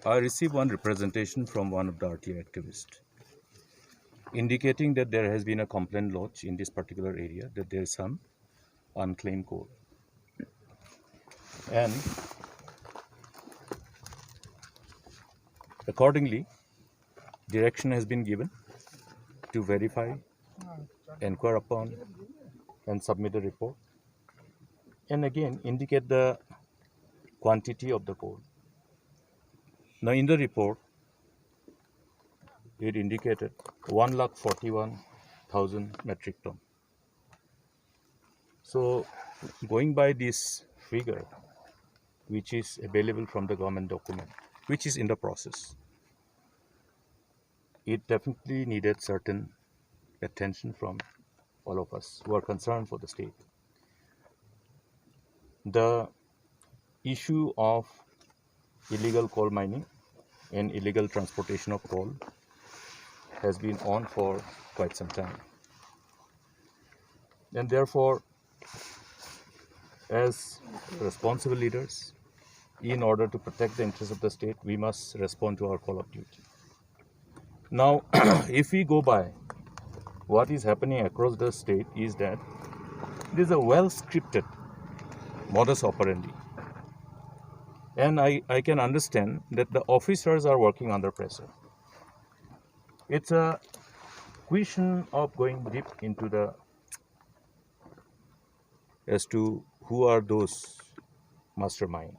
I received one representation from one of the RTI activists indicating that there has been a complaint lodged in this particular area that there is some unclaimed coal. And accordingly, direction has been given to verify, inquire upon, and submit a report. And again, indicate the quantity of the coal. Now, in the report, it indicated 1,41,000 metric ton. So, going by this figure, which is available from the government document, which is in the process, it definitely needed certain attention from all of us who are concerned for the state. The issue of illegal coal mining and illegal transportation of coal has been on for quite some time. And therefore, as responsible leaders, in order to protect the interests of the state, we must respond to our call of duty. Now, if we go by what is happening across the state is that it is a well-scripted modus operandi. And I can understand that the officers are working under pressure. It's a question of going deep into the as to who are those mastermind.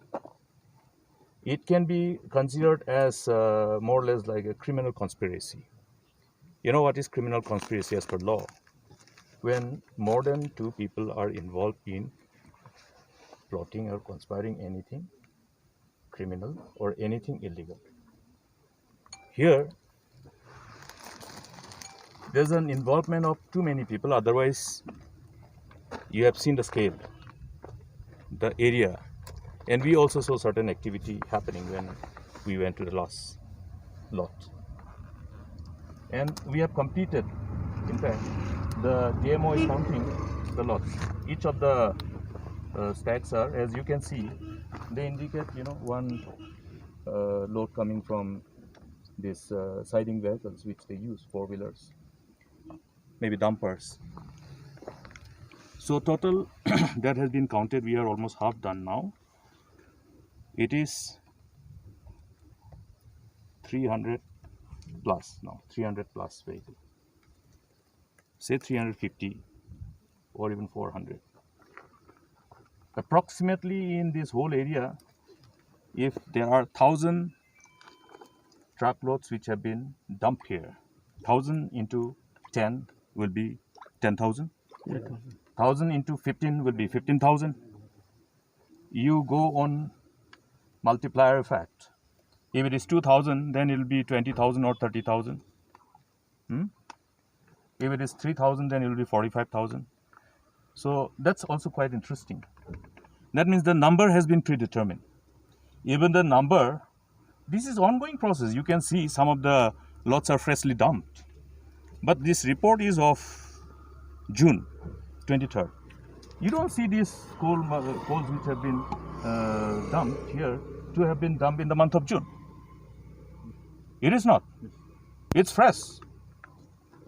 It can be considered as more or less like a criminal conspiracy. You know what is criminal conspiracy as per law? When more than two people are involved in plotting or conspiring anything criminal or anything illegal. Here, there's an involvement of too many people, otherwise you have seen the scale, the area, and we also saw certain activity happening when we went to the last lot. And we have completed, in fact, the DMO is counting the lots. Each of the stacks are, as you can see, they indicate, one load coming from these siding vehicles which they use, four-wheelers, maybe dumpers. So total that has been counted, we are almost half done now. It is 300 plus now, 300 plus vehicle. Say 350 or even 400. Approximately in this whole area, if there are 1,000 truckloads which have been dumped here, 1,000 into 10 will be 10,000. 1,000 into 15 will be 15,000. You go on multiplier effect. If it is 2,000, then it will be 20,000 or 30,000. If it is 3,000, then it will be 45,000. So that's also quite interesting. That means the number has been predetermined. Even the number, this is ongoing process. You can see some of the lots are freshly dumped. But this report is of June 23rd. You don't see these coals which have been dumped here to have been dumped in the month of June. It is not. It's fresh.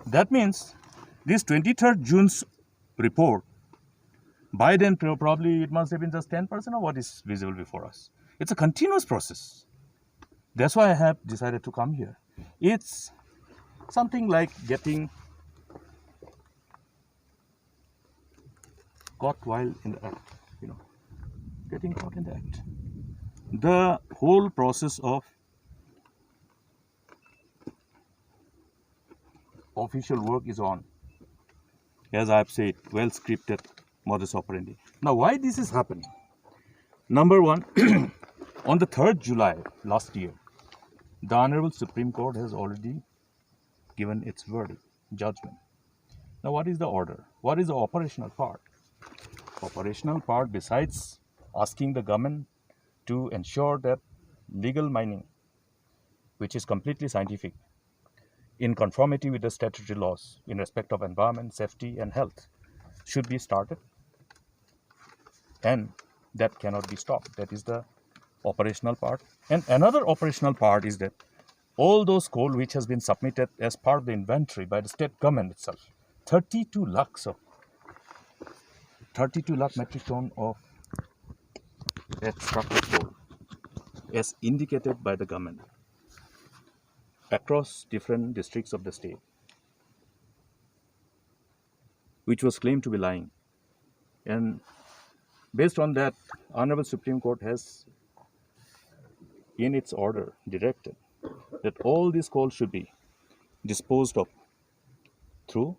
That means this 23rd June's report, by then probably it must have been just 10% of what is visible before us. It's a continuous process. That's why I have decided to come here. It's something like getting caught while in the act, getting caught in the act. The whole process of official work is on. As I have said, well scripted modus operandi. Now, why this is happening? Number one, on the 3rd July last year, the Honorable Supreme Court has already given its verdict, judgment. Now, what is the order? What is the operational part? Operational part, besides asking the government to ensure that legal mining, which is completely scientific, in conformity with the statutory laws in respect of environment, safety, and health, should be started, and that cannot be stopped. That is the operational part. And another operational part is that all those coal which has been submitted as part of the inventory by the state government itself, 32 lakh metric ton of extracted coal as indicated by the government across different districts of the state, which was claimed to be lying. And based on that, Honorable Supreme Court has, in its order, directed that all these coal should be disposed of through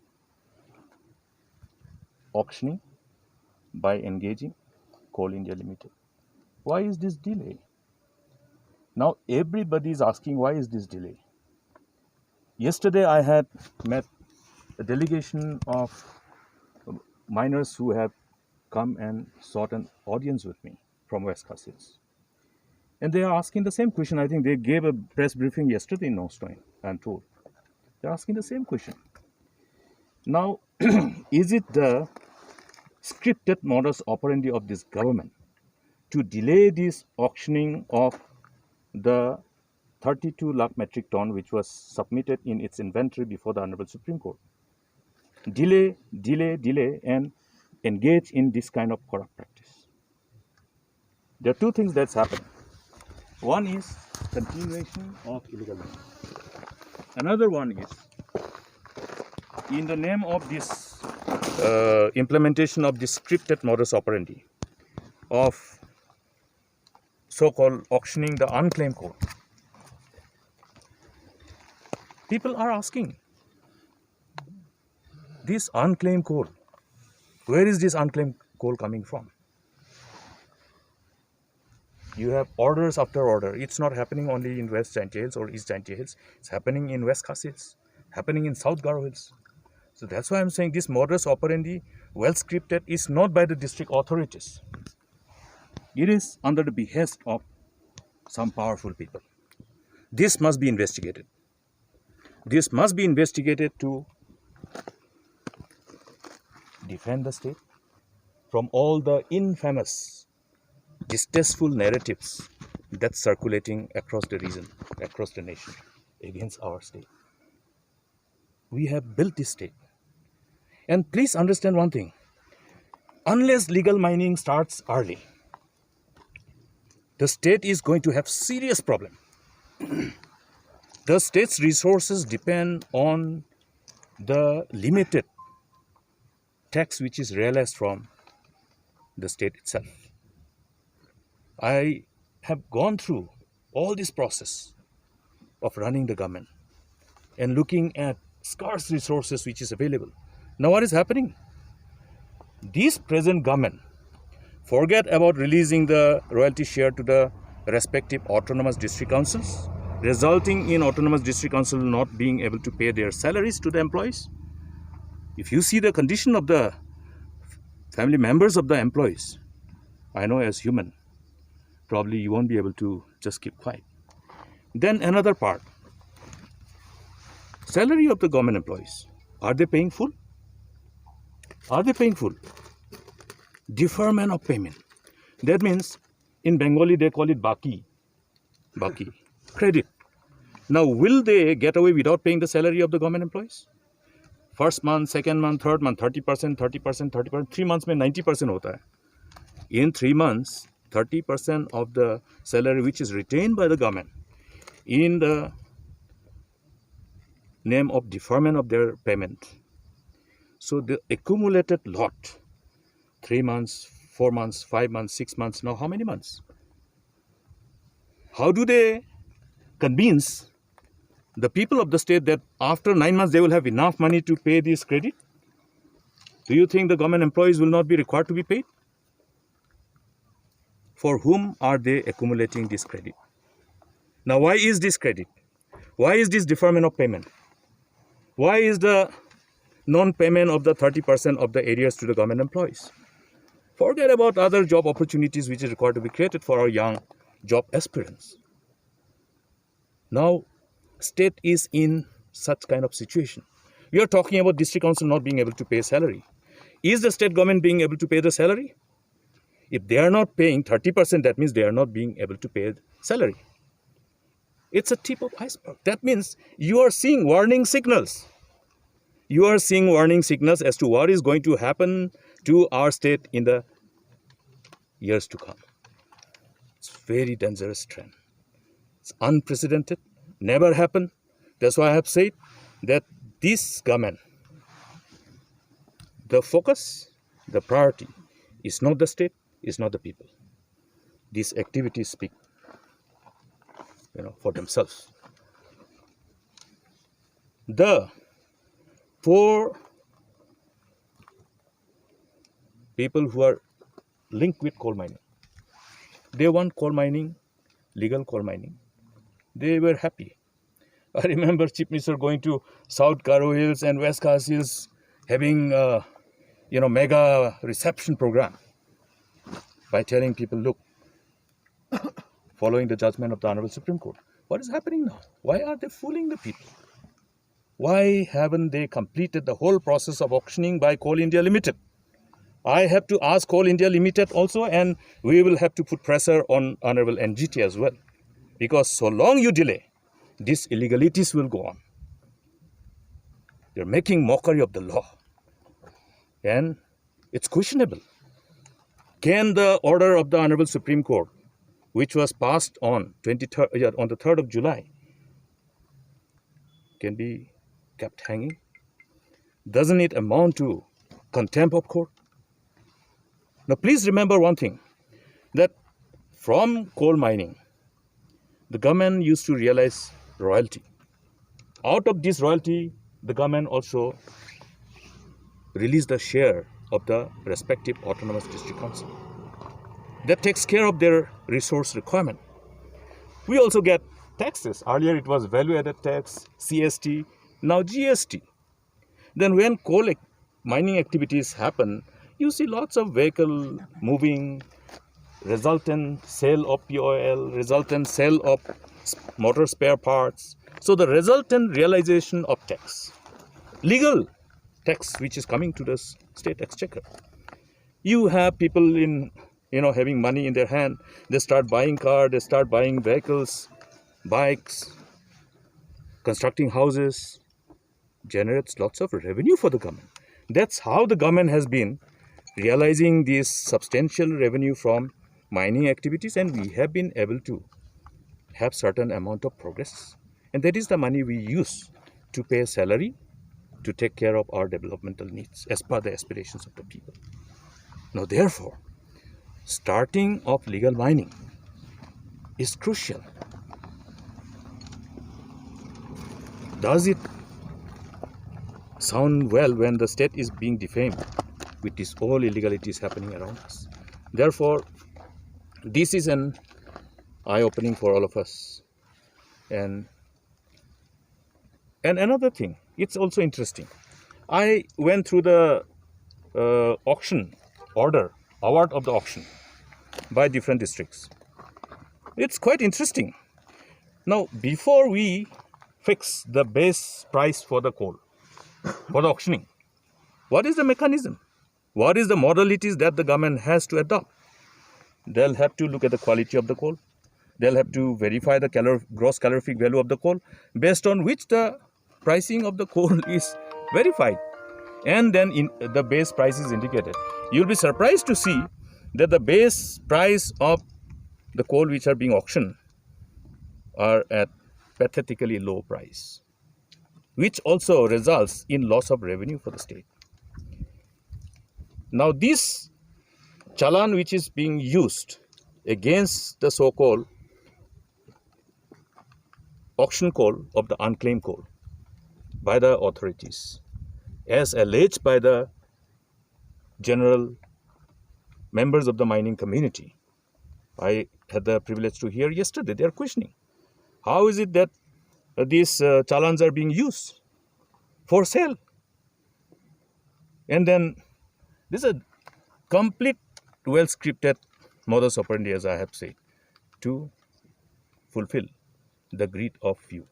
auctioning by engaging Coal India Limited. Why is this delay? Now everybody is asking, why is this delay? Yesterday I had met a delegation of miners who have come and sought an audience with me from West Khas Hills. And they are asking the same question. I think they gave a press briefing yesterday in Nostoin, I'm told. They're asking the same question. Now, is it the scripted modus operandi of this government to delay this auctioning of the 32 lakh metric ton which was submitted in its inventory before the Honorable Supreme Court? Delay, and engage in this kind of corrupt practice. There are two things that's happened. One is continuation of illegal mining. Another one is, in the name of this implementation of this scripted modus operandi of so-called auctioning the unclaimed coal, people are asking, this unclaimed coal, where is this unclaimed coal coming from? You have orders after order. It's not happening only in West Jaintia Hills or East Jaintia Hills. It's happening in West Khas Hills, happening in South Garo Hills. So that's why I'm saying this modus operandi, well scripted, is not by the district authorities. It is under the behest of some powerful people. This must be investigated. This must be investigated to defend the state from all the infamous, distasteful narratives that's circulating across the region, across the nation, against our state. We have built this state. And please understand one thing. Unless legal mining starts early, the state is going to have serious problem. The state's resources depend on the limited tax which is realized from the state itself. I have gone through all this process of running the government and looking at scarce resources which is available. Now what is happening? This present government forget about releasing the royalty share to the respective autonomous district councils, resulting in autonomous district council not being able to pay their salaries to the employees. If you see the condition of the family members of the employees, I know as human, probably you won't be able to just keep quiet. Then another part, salary of the government employees. Are they paying full? Are they paying full? Deferment of payment. That means in Bengali they call it baki, credit. Now will they get away without paying the salary of the government employees? First month, second month, third month, 30%, 30%. 3 months mein 90% hota hai. In 3 months, 30% of the salary which is retained by the government in the name of deferment of their payment. So the accumulated lot, 3 months, 4 months, 5 months, 6 months, now how many months? How do they convince the people of the state that after 9 months they will have enough money to pay this credit? Do you think the government employees will not be required to be paid? For whom are they accumulating this credit? Now why is this credit? Why is this deferment of payment? Why is the non-payment of the 30% of the arrears to the government employees? Forget about other job opportunities which is required to be created for our young job aspirants. Now, state is in such kind of situation. We are talking about district council not being able to pay salary. Is the state government being able to pay the salary? If they are not paying 30%, that means they are not being able to pay salary. It's a tip of iceberg. That means you are seeing warning signals. You are seeing warning signals as to what is going to happen to our state in the years to come. It's a very dangerous trend. It's unprecedented, never happened. That's why I have said that this government, the focus, the priority is not the state, is not the people. These activities speak, for themselves. The four people who are linked with coal mining, they want coal mining, legal coal mining. They were happy. I remember Chief Minister going to South Garo Hills and West Khas Hills, having mega reception program by telling people, look, following the judgment of the Honorable Supreme Court, what is happening now? Why are they fooling the people? Why haven't they completed the whole process of auctioning by Coal India Limited? I have to ask Coal India Limited also, and we will have to put pressure on Honorable NGT as well. Because so long you delay, these illegalities will go on. They're making mockery of the law. And it's questionable. Can the order of the Honorable Supreme Court, which was passed on the 3rd of July, can be kept hanging? Doesn't it amount to contempt of court? Now, please remember one thing, that from coal mining, the government used to realize royalty. Out of this royalty, the government also released the share of the respective autonomous district council. That takes care of their resource requirement. We also get taxes. Earlier it was value-added tax, CST, now GST. Then when coal mining activities happen, you see lots of vehicle moving, resultant sale of POL, resultant sale of motor spare parts. So the resultant realization of tax, legal tax, which is coming to the state exchequer. You have people having money in their hand. They start buying cars, they start buying vehicles, bikes, constructing houses, generates lots of revenue for the government. That's how the government has been realizing this substantial revenue from mining activities, and we have been able to have certain amount of progress. And that is the money we use to pay salary, to take care of our developmental needs as per the aspirations of the people. Now, therefore, starting of legal mining is crucial. Does it sound well when the state is being defamed with these all illegalities happening around us? Therefore, this is an eye-opening for all of us. And another thing, it's also interesting. I went through the auction order, award of the auction by different districts. It's quite interesting. Now, before we fix the base price for the coal, for the auctioning, what is the mechanism? What is the modalities that the government has to adopt? They'll have to look at the quality of the coal. They'll have to verify the gross calorific value of the coal, based on which the pricing of the coal is verified. And then the base price is indicated. You'll be surprised to see that the base price of the coal which are being auctioned are at pathetically low price, which also results in loss of revenue for the state. Now, this challan which is being used against the so-called auction coal of the unclaimed coal by the authorities, as alleged by the general members of the mining community. I had the privilege to hear yesterday. They are questioning, how is it that these challans are being used for sale? And then this is a complete, well-scripted modus operandi, as I have said, to fulfill the greed of few.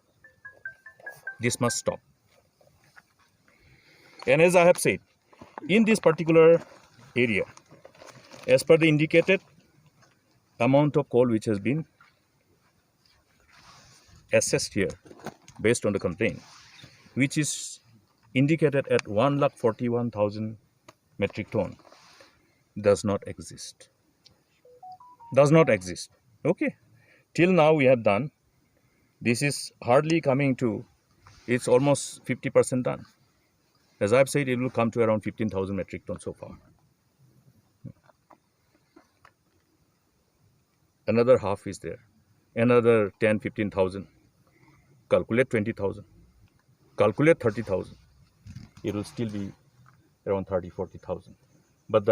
This must stop. And as I have said, in this particular area, As per the indicated amount of coal which has been assessed here based on the complaint, which is indicated at 1,41,000 metric ton, does not exist. Does not exist. Okay. Till now we have done. This is hardly coming to, it's almost 50% done. As I've said, it will come to around 15,000 metric ton so far. Another half is there. Another 10, 15,000. Calculate 20,000. Calculate 30,000. It will still be around 30, 40,000. But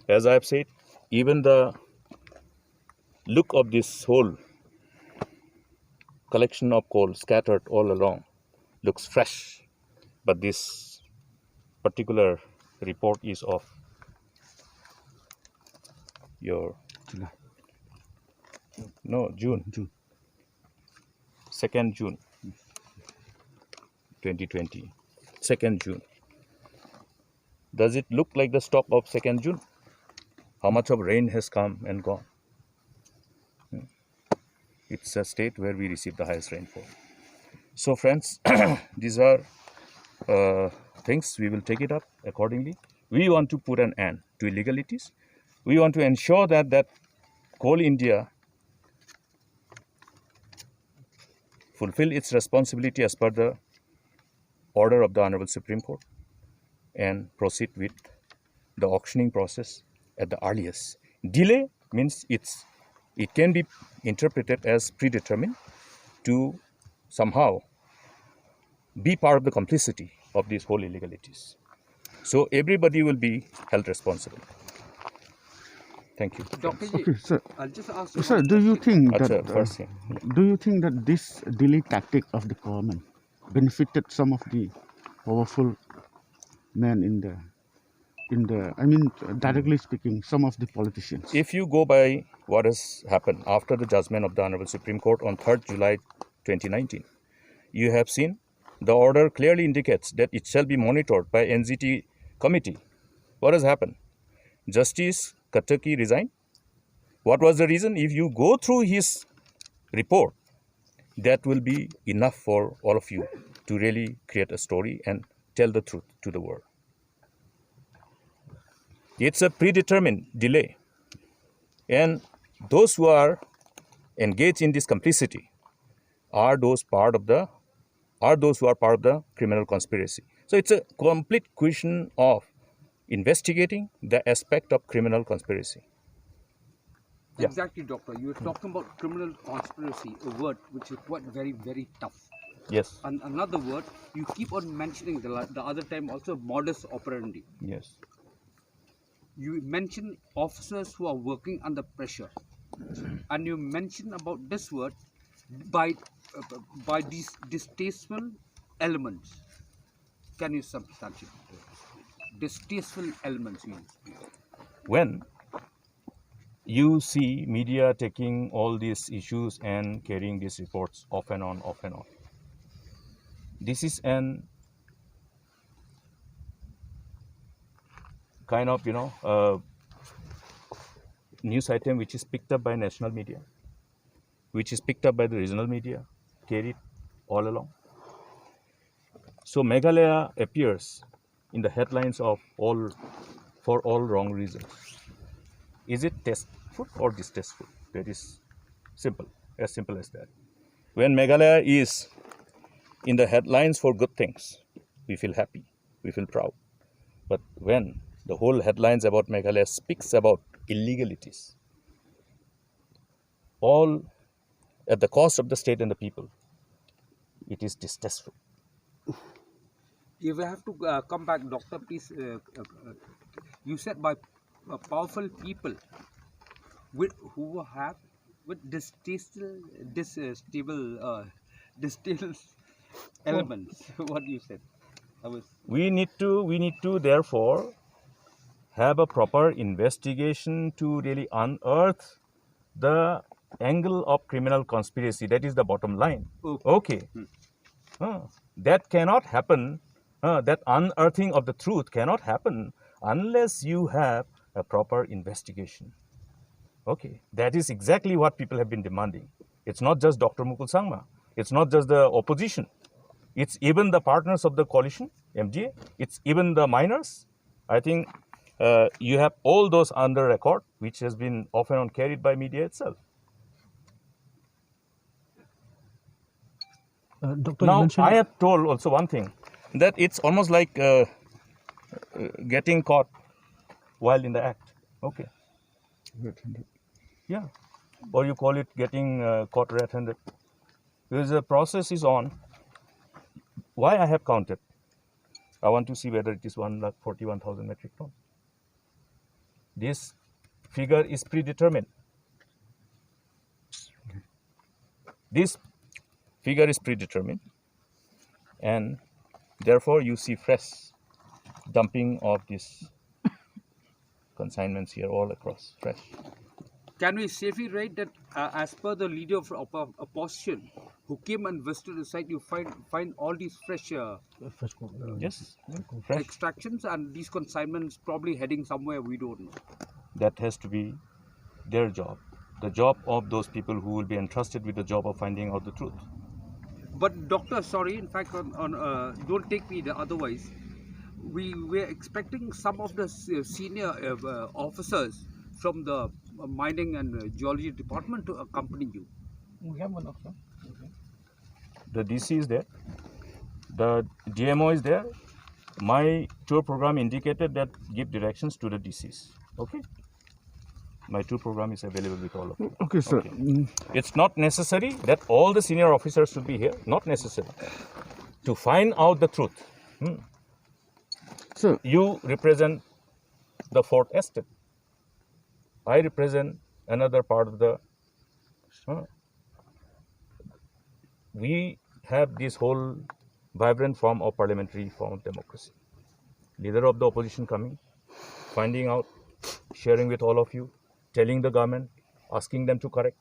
as I have said, even the look of this whole collection of coal scattered all along looks fresh. But this particular report is of your July. No, June. 2nd June 2020. 2nd June. Does it look like the stock of 2nd June? How much of rain has come and gone? It's a state where we receive the highest rainfall. So friends, these are things we will take it up accordingly. We want to put an end to illegalities. We want to ensure that Coal India fulfill its responsibility as per the order of the Honorable Supreme Court and proceed with the auctioning process at the earliest. Delay means it can be interpreted as predetermined to somehow be part of the complicity of these whole illegalities. So everybody will be held responsible. Thank you. Dr. Ji, Okay, sir. I'll just ask you. Sir, one do you question. think that First thing. do you think that this delay tactic of the government benefited some of the powerful men in the I mean, directly speaking, some of the politicians? If you go by what has happened after the judgment of the Honorable Supreme Court on 3rd July 2019, you have seen the order clearly indicates that it shall be monitored by NGT committee. What has happened? Justice Kataki resigned. What was the reason? If you go through his report, that will be enough for all of you to really create a story and tell the truth to the world. It's a predetermined delay. And those who are engaged in this complicity are those who are part of the criminal conspiracy. So it's a complete question of investigating the aspect of criminal conspiracy. Yeah. Exactly, Doctor. You were talking about criminal conspiracy, a word which is quite very, very tough. Yes. And another word, you keep on mentioning the other time also modus operandi. Yes. You mention officers who are working under pressure. And you mention about this word by these distasteful elements. Can you substantiate? Distasteful elements means. When you see media taking all these issues and carrying these reports off and on, this is an kind of, news item which is picked up by national media, which is picked up by the regional media, carried all along. So Meghalaya appears in the headlines for all wrong reasons. Is it tasteful or distasteful? That is simple as that. When Meghalaya is in the headlines for good things, we feel happy, we feel proud. But when the whole headlines about Meghalaya speaks about illegalities, all at the cost of the state and the people, it is distasteful. If we have to come back, Doctor, please. You said by powerful people who have distasteful elements. What you said. We need to therefore have a proper investigation to really unearth the angle of criminal conspiracy. That is the bottom line. Okay. That cannot happen. That unearthing of the truth cannot happen unless you have a proper investigation. Okay, that is exactly what people have been demanding. It's not just Dr. Mukul Sangma. It's not just the opposition. It's even the partners of the coalition, MGA. It's even the miners. I think you have all those under record, which has been often on carried by media itself. Doctor, Now, you mentioned I have told also one thing, that it's almost like getting caught while in the act. Okay. Yeah. Or you call it getting caught red-handed. Because the process is on. Why I have counted? I want to see whether it is 141,000 metric tons. This figure is predetermined. This figure is predetermined, and therefore you see fresh dumping of these consignments here all across, fresh. Can we safely write that as per the leader of opposition who came and visited the site, you find all these fresh Yes, fresh. extractions and these consignments probably heading somewhere we don't know. That has to be their job, the job of those people who will be entrusted with the job of finding out the truth. But doctor, sorry, in fact, don't take me otherwise. We were expecting some of the senior officers from the mining and geology department to accompany you. we have one option. The DC is there, the DMO is there. My tour program indicated that give directions to the DCs. Okay. My tour program is available with all of you. Okay, sir. Okay. It's not necessary that all the senior officers should be here. Not necessary. To find out the truth. Sir, You represent the fourth estate. I represent another part of the. We have this whole vibrant form of parliamentary form of democracy. Leader of the opposition coming, finding out, sharing with all of you, telling the government, asking them to correct.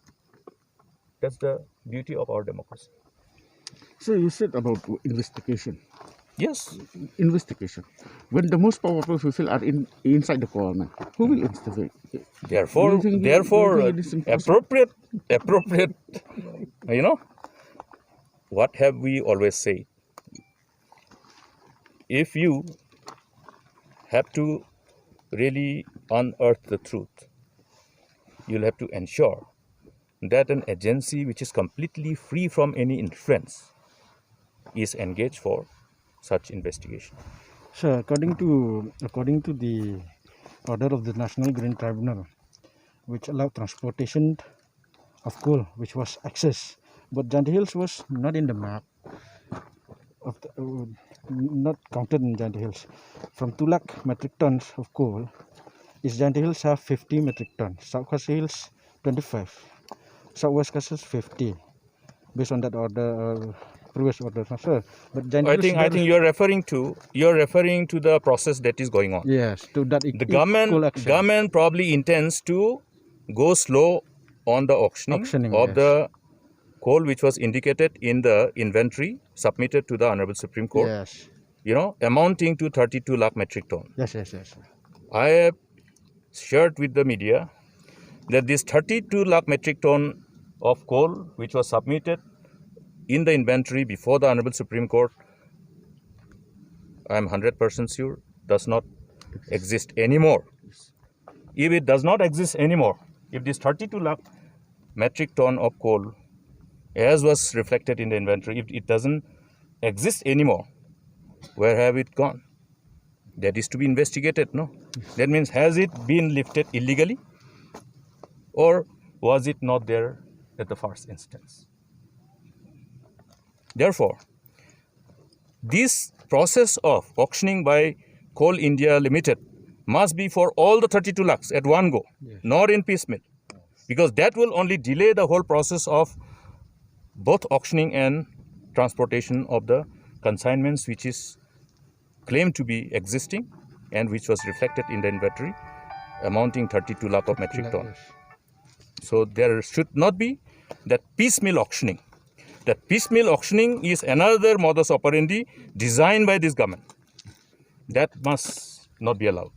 That's the beauty of our democracy. sir, you said about investigation. Yes. Investigation. When the most powerful people are inside the government, who will investigate? Therefore, Do you think it is impossible? appropriate. You know, what have we always said? If you have to really unearth the truth, you'll have to ensure that an agency which is completely free from any influence is engaged for such investigation. Sir, according to the order of the National Green Tribunal, which allowed transportation of coal, which was access, but Janti Hills was not in the map of the, not counted in Janti Hills. From 2 lakh metric tons of coal, East Janti Hills have 50 metric tons, South Khasi Hills 25, Southwest Khasi Hills 50, based on that order. Previous order, sir. But Janti Hills I think you're referring to the process that is going on. yes, to that The government probably intends to go slow on the auctioning of yes. the coal which was indicated in the inventory submitted to the Honorable Supreme Court, Yes, amounting to 32 lakh metric ton. yes. I have shared with the media that this 32 lakh metric ton of coal which was submitted in the inventory before the Honorable Supreme Court, I am 100% sure, does not exist anymore. If it does not exist anymore, if this 32 lakh metric ton of coal, as was reflected in the inventory, if it doesn't exist anymore, where have it gone? That is to be investigated, no? That means, has it been lifted illegally? Or was it not there at the first instance? Therefore, this process of auctioning by Coal India Limited must be for all the 32 lakhs at one go, not in piecemeal, because that will only delay the whole process of both auctioning and transportation of the consignments which is claimed to be existing and which was reflected in the inventory amounting 32 lakh of metric ton. So there should not be that piecemeal auctioning. That piecemeal auctioning is another modus operandi designed by this government. That must not be allowed.